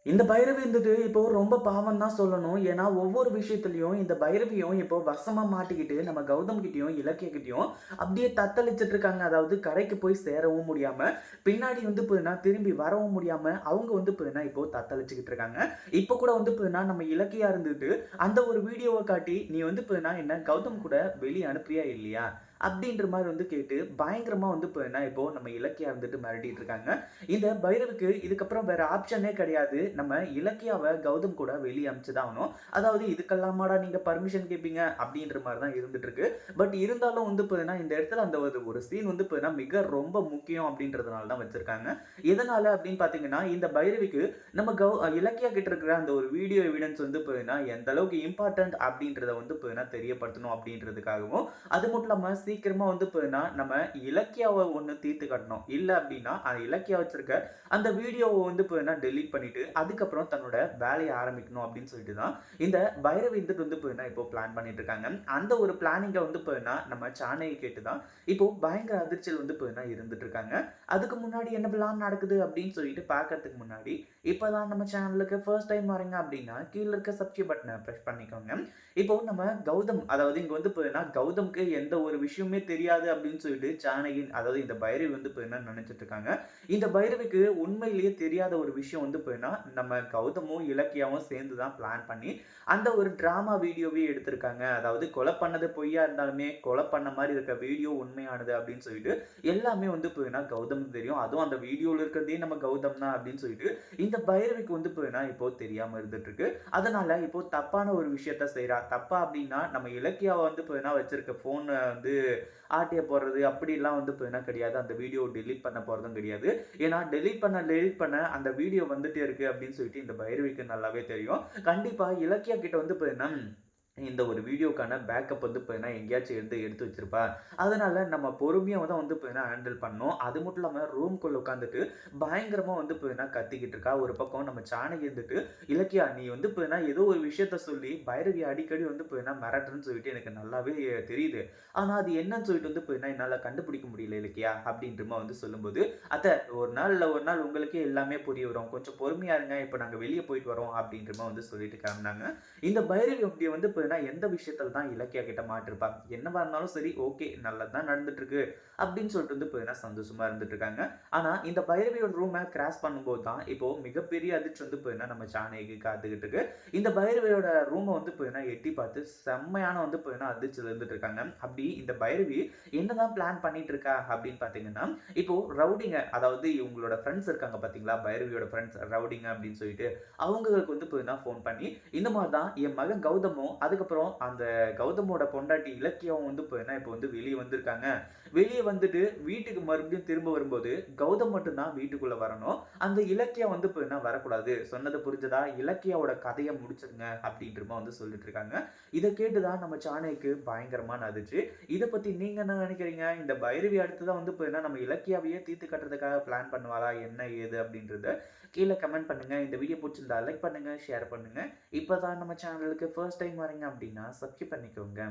இந்த பைரவி இருந்துட்டு இப்போ ரொம்ப பாவம் தான் சொல்லணும். ஏன்னா, ஒவ்வொரு விஷயத்துலயும் இந்த பைரவியும் இப்போ வசமா மாட்டிக்கிட்டு நம்ம கௌதம் கிட்டயும், இலக்கிய கிட்டயும் அப்படியே தத்தளிச்சுட்டு இருக்காங்க. அதாவது கரைக்கு போய் சேரவும் முடியாம, பின்னாடி வந்து பார்த்தீங்கன்னா திரும்பி வரவும் முடியாம, அவங்க வந்து பார்த்தீங்கன்னா இப்போ தத்தளிச்சுக்கிட்டு இருக்காங்க. இப்போ கூட வந்து பார்த்தீங்கன்னா நம்ம இலக்கியா இருந்துட்டு அந்த ஒரு வீடியோவ காட்டி, "நீ வந்து பார்த்தீங்கன்னா என்ன கௌதம் கூட வெளிய அனுப்புறியா இல்லையா?" அப்படின்ற மாரி வந்து கேட்டு பயங்கரமா வந்து பார்த்தீங்கன்னா இப்போ நம்ம இலக்கியா இருந்துட்டு மிரட்டிட்டு இருக்காங்க. இந்த பைரவுக்கு இதுக்கப்புறம் வேற ஆப்ஷனே கிடையாது. நம்ம இலக்கியாவ கௌதம் கூட வெளிய அனுப்பிச்சு தான் ஆகணும். அதாவது இதுக்கெல்லாமாடா நீங்க பர்மிஷன் கேட்பீங்க? அப்படின்ற மாரி தான் இருந்துட்டு இருக்கு. பட் இருந்தாலும் வந்து பார்த்தீங்கன்னா, இந்த இடத்துல அந்த ஒரு சீன் வந்து பார்த்தீங்கன்னா, மிக ரொம்ப முக்கியம் அப்படின்றதுனால தான் வச்சிருக்காங்க. எதனால அப்படின்னு பார்த்தீங்கன்னா, இந்த பைரவிக்கு நம்ம இலக்கியா கிட்ட இருக்கிற அந்த ஒரு வீடியோ எவிடன்ஸ் வந்து பார்த்தீங்கன்னா, எந்த அளவுக்கு இம்பார்ட்டன்ட் அப்படின்றத வந்து பார்த்தீங்கன்னா தெரியப்படுத்தணும் அப்படின்றதுக்காகவும், அது மட்டும் இல்லாம சீக்கிரமா வந்து பார்த்தீங்கன்னா, நம்ம இலக்கியாவ ஒண்ணு தீர்த்து கட்டணும். இல்ல அப்படின்னா, அந்த இலக்கியா வச்சிருக்க அந்த வீடியோவ வந்து பார்த்தீங்கன்னா டெலீட் பண்ணிட்டு, அதுக்கப்புறம் தன்னோட வேலைய ஆரம்பிக்கணும் அப்படின்னு சொல்லிட்டு தான், இந்த பைரவி வந்துட்டு வந்து பார்த்தீங்கன்னா, இப்போ பிளான் பண்ணிட்டு இருக்காங்க. அந்த ஒரு பிளானிங்க வந்து பார்த்தீங்கன்னா, நம்ம சானகி கேட்டு தான், இப்போ பயங்கர அதிர்ச்சியில் வந்து பார்த்தீங்கன்னா இருந்துட்டு இருக்காங்க. அதுக்கு முன்னாடி என்னவெல்லாம் நடக்குது அப்படின்னு சொல்லிட்டு பார்க்கறதுக்கு முன்னாடி, இப்பதான் நம்ம சேனலுக்கு ஃபர்ஸ்ட் டைம் வரீங்க அப்படின்னா, கீழ இருக்க சப்ஸ்கிரைப் பட்டன பிரஸ் பண்ணிக்கோங்க. இப்போ நம்ம கௌதம் அதாவது இங்க வந்து பார்த்தீங்கன்னா, கௌதம்க்கு எந்த ஒரு விஷயமுமே தெரியாது அப்படின்னு சொல்லிட்டு ஜானகி அதாவது இந்த பைரவி வந்து பார்த்தீங்கன்னா நெனச்சுட்டு இருக்காங்க. இந்த பைரவிக்கு உண்மையிலேயே தெரியாத ஒரு விஷயம் வந்து பார்த்தீங்கன்னா, நம்ம கௌதமும், இலக்கியாவும் சேர்ந்து தான் பிளான் பண்ணி, அந்த ஒரு டிராமா வீடியோவே எடுத்திருக்காங்க. அதாவது கொலை பண்ணது பொய்யா இருந்தாலுமே, கொலை பண்ண மாரி இருக்க வீடியோ உண்மையானது அப்படின்னு சொல்லிட்டு, எல்லாமே வந்து பார்த்தீங்கன்னா கௌதம்க்கு தெரியும். அதுவும் அந்த வீடியோல இருக்கிறதே நம்ம கௌதம் தான் அப்படின்னு சொல்லிட்டு, இந்த பைரவிக்கு வந்து பார்த்தீங்கன்னா இப்போ தெரியாம இருந்துட்டு இருக்கு. அதனால இப்போ தப்பான ஒரு விஷயத்த செய்றா. தப்பா அப்படின்னா, நம்ம இலக்கியாவ வந்து பார்த்தீங்கன்னா வச்சிருக்க ஃபோன வந்து ஆட்டைய போடுறது அப்படிலாம் வந்து பார்த்தீங்கன்னா கிடையாது. அந்த வீடியோ டெலீட் பண்ண போறதும் கிடையாது. ஏன்னா டெலீட் பண்ண அந்த வீடியோ வந்துட்டே இருக்கு அப்படின்னு சொல்லிட்டு இந்த பைரவிக்கு நல்லாவே தெரியும். கண்டிப்பா இலக்கியா கிட்ட வந்து பார்த்தீங்கன்னா இந்த ஒரு வீடியோக்கான பேக்கப் வந்து பார்த்தீங்கன்னா, எங்கேயாச்சும் எடுத்து வச்சிருப்பா. அதனால நம்ம பொறுமையா தான் வந்து பார்த்தீங்கன்னா ஹேண்டில் பண்ணணும். அது மட்டும் இல்லாம ரூம்குள்ள உட்காந்துட்டு பயங்கரமா வந்து பார்த்தீங்கன்னா கத்திக்கிட்டு இருக்கா. ஒரு பக்கம் நம்ம ஜானகி இருந்துட்டு, "இலக்கியா நீ வந்து பார்த்தீங்கன்னா ஏதோ ஒரு விஷயத்த சொல்லி பைரவிய அடிக்கடி வந்து பார்த்தீங்கன்னா மிரட்டுறன்னு சொல்லிட்டு எனக்கு நல்லாவே தெரியுது. ஆனா அது என்னன்னு சொல்லிட்டு வந்து பார்த்தீங்கன்னா என்னால கண்டுபிடிக்க முடியல இலக்கியா." அப்படின்ற மாரி வந்து சொல்லும்போது, "அத்த ஒரு நாள் இல்ல ஒரு நாள் உங்களுக்கே எல்லாமே புரிய வரும். கொஞ்சம் பொறுமையா இருங்க. இப்ப நாங்க வெளிய போயிட்டு வரோம்." அப்படின்ற மாரி வந்து சொல்லிட்டு கிளம்புனாங்க. இந்த பைரவி அப்படி வந்து பார்த்தீங்கன்னா, எந்த விஷயத்துல தான் இலக்கியா கிட்ட மாட்டிருப்பா. என்னவா இருந்தாலும் சரி, ஓகே நல்லது தான் நடந்துட்டு இருக்கு அப்படின்னு சொல்லிட்டு வந்து பார்த்தீங்கன்னா, சந்தோஷமா இருந்துட்டு இருக்காங்க. ஆனா இந்த பைரவியோட ரூம கிராஸ் பண்ணும்போது தான், இப்போ மிகப்பெரிய அதிர்ச்சி வந்து பார்த்தீங்கன்னா, நம்ம ஜானகிக்கு காத்துக்கிட்டு இருக்கு. இந்த பைரவியோட ரூம வந்து பார்த்தீங்கன்னா, எட்டி பார்த்து செம்மையான வந்து பார்த்தீங்கன்னா, அதிர்ச்சியில இருந்துட்டு இருக்காங்க. அப்படி இந்த பைரவி என்னதான் பிளான் பண்ணிட்டு இருக்கா அப்படின்னு பார்த்தீங்கன்னா, இப்போ ரவுடிங்க அதாவது இவங்களோட ஃபிரெண்ட்ஸ் இருக்காங்க பார்த்தீங்களா, பைரவியோட ஃபிரெண்ட்ஸ் ரவுடிங்க அப்படின்னு சொல்லிட்டு, அவங்களுக்கு வந்து பார்த்தீங்கன்னா, ஃபோன் பண்ணி இந்த மாரி தான் என் மகன் கௌதமும், அதுக்கப்புறம் அந்த கௌதமோட பொண்டாட்டி இலக்கியாவும் வந்து பார்த்தீங்கன்னா, இப்போ வந்து வெளிய வந்திருக்காங்க. வெளிய வந்துட்டு வீட்டுக்கு மறுபடியும் திரும்ப வரும்போது, கௌதம் மட்டும் தான் வீட்டுக்குள்ள வரணும். அந்த இலக்கியா வந்து பார்த்தீங்கன்னா வரக்கூடாது. சொன்னது புரிஞ்சதா? இலக்கியாவோட கதைய முடிச்சிருங்க அப்படின்ற மாரி வந்து சொல்லிட்டு இருக்காங்க. இத கேட்டு தான் நம்ம சானகிக்கு பயங்கரமான அதிர்ச்சி. இத பத்தி நீங்க என்ன நினைக்கிறீங்க? இந்த பைரவி அடுத்ததா வந்து பார்த்தீங்கன்னா, நம்ம இலக்கியாவையே தீர்த்து கட்டுறதுக்காக பிளான் பண்ணுவாளா? என்ன ஏது அப்படின்றத கீழ கமெண்ட் பண்ணுங்க. இந்த வீடியோ புடிச்சிருந்தா லைக் பண்ணுங்க, ஷேர் பண்ணுங்க. இப்பதான் நம்ம சேனலுக்கு ஃபர்ஸ்ட் டைம் வரீங்க அப்படின்னா சப்ஸ்கிரைப் பண்ணிக்கோங்க.